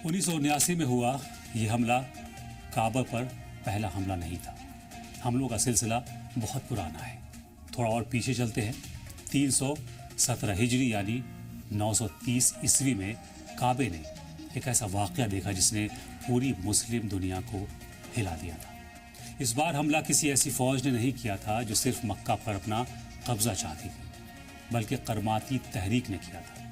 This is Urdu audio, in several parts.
1979 میں ہوا یہ حملہ کعبہ پر پہلا حملہ نہیں تھا۔ حملوں کا سلسلہ بہت پرانا ہے۔ تھوڑا اور پیچھے چلتے ہیں۔ 317 ہجری یعنی 930 عیسوی میں کعبے نے ایک ایسا واقعہ دیکھا جس نے پوری مسلم دنیا کو ہلا دیا تھا۔ اس بار حملہ کسی ایسی فوج نے نہیں کیا تھا جو صرف مکہ پر اپنا قبضہ چاہتی تھی، بلکہ قرماتی تحریک نے کیا تھا۔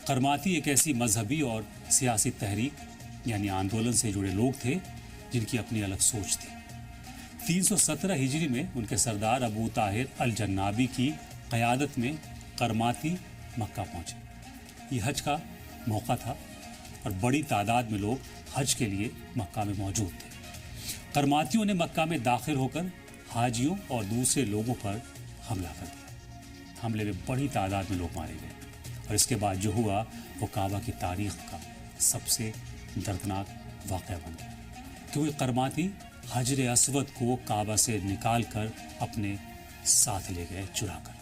قرماتی ایک ایسی مذہبی اور سیاسی تحریک یعنی آندولن سے جڑے لوگ تھے جن کی اپنی الگ سوچ تھی۔ 317 ہجری میں ان کے سردار ابو طاہر الجنابی کی قیادت میں قرماتی مکہ پہنچے۔ یہ حج کا موقع تھا اور بڑی تعداد میں لوگ حج کے لیے مکہ میں موجود تھے۔ قرماتیوں نے مکہ میں داخل ہو کر حاجیوں اور دوسرے لوگوں پر حملہ کر دیا۔ حملے میں بڑی تعداد میں لوگ مارے گئے اور اس کے بعد جو ہوا وہ کعبہ کی تاریخ کا سب سے دردناک واقعہ بن گیا، کیونکہ قرماتی حجر اسود کو کعبہ سے نکال کر اپنے ساتھ لے گئے چرا کر۔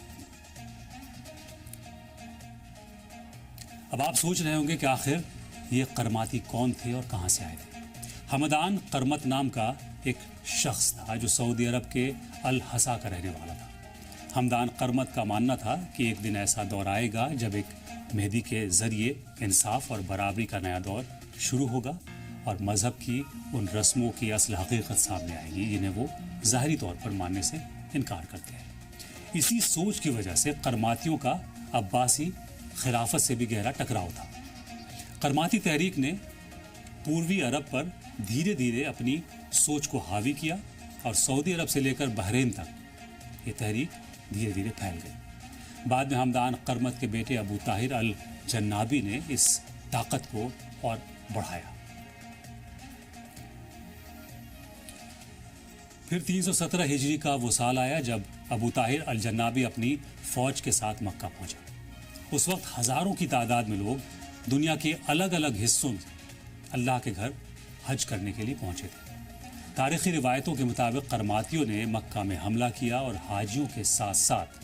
اب آپ سوچ رہے ہوں گے کہ آخر یہ قرماتی کون تھے اور کہاں سے آئے تھے؟ حمدان قرمت نام کا ایک شخص تھا جو سعودی عرب کے الحسا کا رہنے والا تھا۔ حمدان قرمت کا ماننا تھا کہ ایک دن ایسا دور آئے گا جب ایک مہدی کے ذریعے انصاف اور برابری کا نیا دور شروع ہوگا اور مذہب کی ان رسموں کی اصل حقیقت سامنے آئے گی جنہیں وہ ظاہری طور پر ماننے سے انکار کرتے ہیں۔ اسی سوچ کی وجہ سے قرماتیوں کا عباسی خلافت سے بھی گہرا ٹکراؤ تھا۔ قرماتی تحریک نے پوروی عرب پر دھیرے دھیرے اپنی سوچ کو حاوی کیا اور سعودی عرب سے لے کر بحرین تک یہ تحریک دھیرے دھیرے پھیل گئی۔ بعد میں حمدان قرمت کے بیٹے ابو طاہر الجنابی نے اس طاقت کو اور بڑھایا۔ پھر 317 ہجری کا وہ سال آیا جب ابو طاہر الجنابی اپنی فوج کے ساتھ مکہ پہنچا۔ اس وقت ہزاروں کی تعداد میں لوگ دنیا کے الگ الگ حصوں میں اللہ کے گھر حج کرنے کے لیے پہنچے تھے۔ تاریخی روایتوں کے مطابق قرماتیوں نے مکہ میں حملہ کیا اور حاجیوں کے ساتھ ساتھ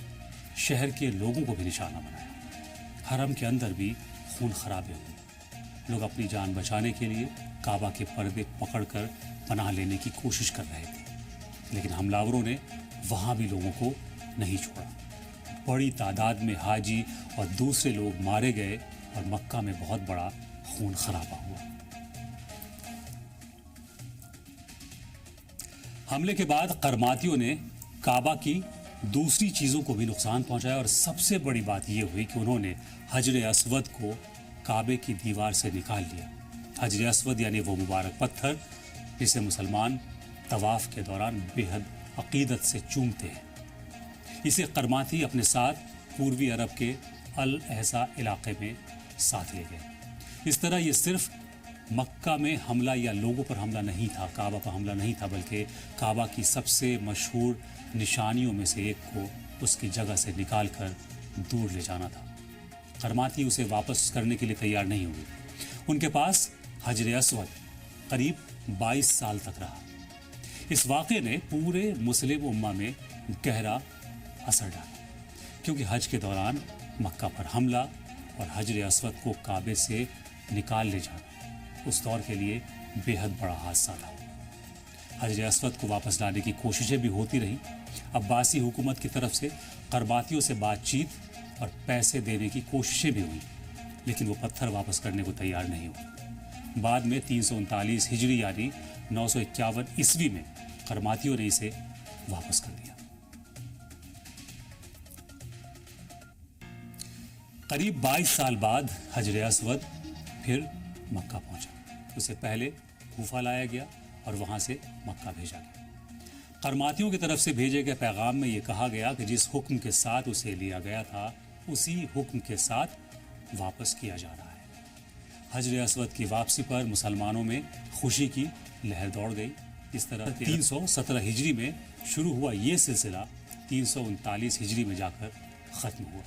شہر کے لوگوں کو بھی نشانہ بنایا۔ حرم کے اندر بھی خون خرابے ہوئے۔ لوگ اپنی جان بچانے کے لیے کعبہ کے پردے پکڑ کر پناہ لینے کی کوشش کر رہے تھے، لیکن حملاوروں نے وہاں بھی لوگوں کو نہیں چھوڑا۔ بڑی تعداد میں حاجی اور دوسرے لوگ مارے گئے اور مکہ میں بہت بڑا خون خرابہ ہوا۔ حملے کے بعد قرماتیوں نے کعبہ کی دوسری چیزوں کو بھی نقصان پہنچایا اور سب سے بڑی بات یہ ہوئی کہ انہوں نے حجر اسود کو کعبے کی دیوار سے نکال لیا۔ حجر اسود یعنی وہ مبارک پتھر جسے مسلمان طواف کے دوران بے حد عقیدت سے چومتے ہیں۔ اسے قرماتی اپنے ساتھ پوروی عرب کے الحسا علاقے میں ساتھ لے گئے۔ اس طرح یہ صرف مکہ میں حملہ یا لوگوں پر حملہ نہیں تھا، کعبہ پر حملہ نہیں تھا، بلکہ کعبہ کی سب سے مشہور نشانیوں میں سے ایک کو اس کی جگہ سے نکال کر دور لے جانا تھا۔ قرماتی اسے واپس کرنے کے لیے تیار نہیں ہوئے۔ ان کے پاس حجر اسود قریب 22 سال تک رہا۔ اس واقعے نے پورے مسلم امہ میں گہرا اثر ڈالا، کیونکہ حج کے دوران مکہ پر حملہ اور حجر اسود کو کعبے سے نکال لے جانا اس دور کے لیے بے حد بڑا حادثہ تھا۔ حجر اسود کو واپس لانے کی کوششیں بھی ہوتی رہیں۔ عباسی حکومت کی طرف سے قرماتیوں سے بات چیت اور پیسے دینے کی کوششیں بھی ہوئیں، لیکن وہ پتھر واپس کرنے کو تیار نہیں ہوئے۔ بعد میں 339 ہجری یعنی 951 عیسوی میں قرماتیوں نے اسے واپس کر دیا۔ قریب 22 سال بعد حجر اسود پھر مکہ پہنچا۔ اسے پہلے کوفہ لایا گیا اور وہاں سے مکہ بھیجا گیا۔ قرماتیوں کی طرف سے بھیجے گئے پیغام میں یہ کہا گیا کہ جس حکم کے ساتھ اسے لیا گیا تھا اسی حکم کے ساتھ واپس کیا جا رہا ہے۔ حجر اسود کی واپسی پر مسلمانوں میں خوشی کی لہر دوڑ گئی۔ اس طرح 317 ہجری میں شروع ہوا یہ سلسلہ 339 ہجری میں جا کر ختم ہوا۔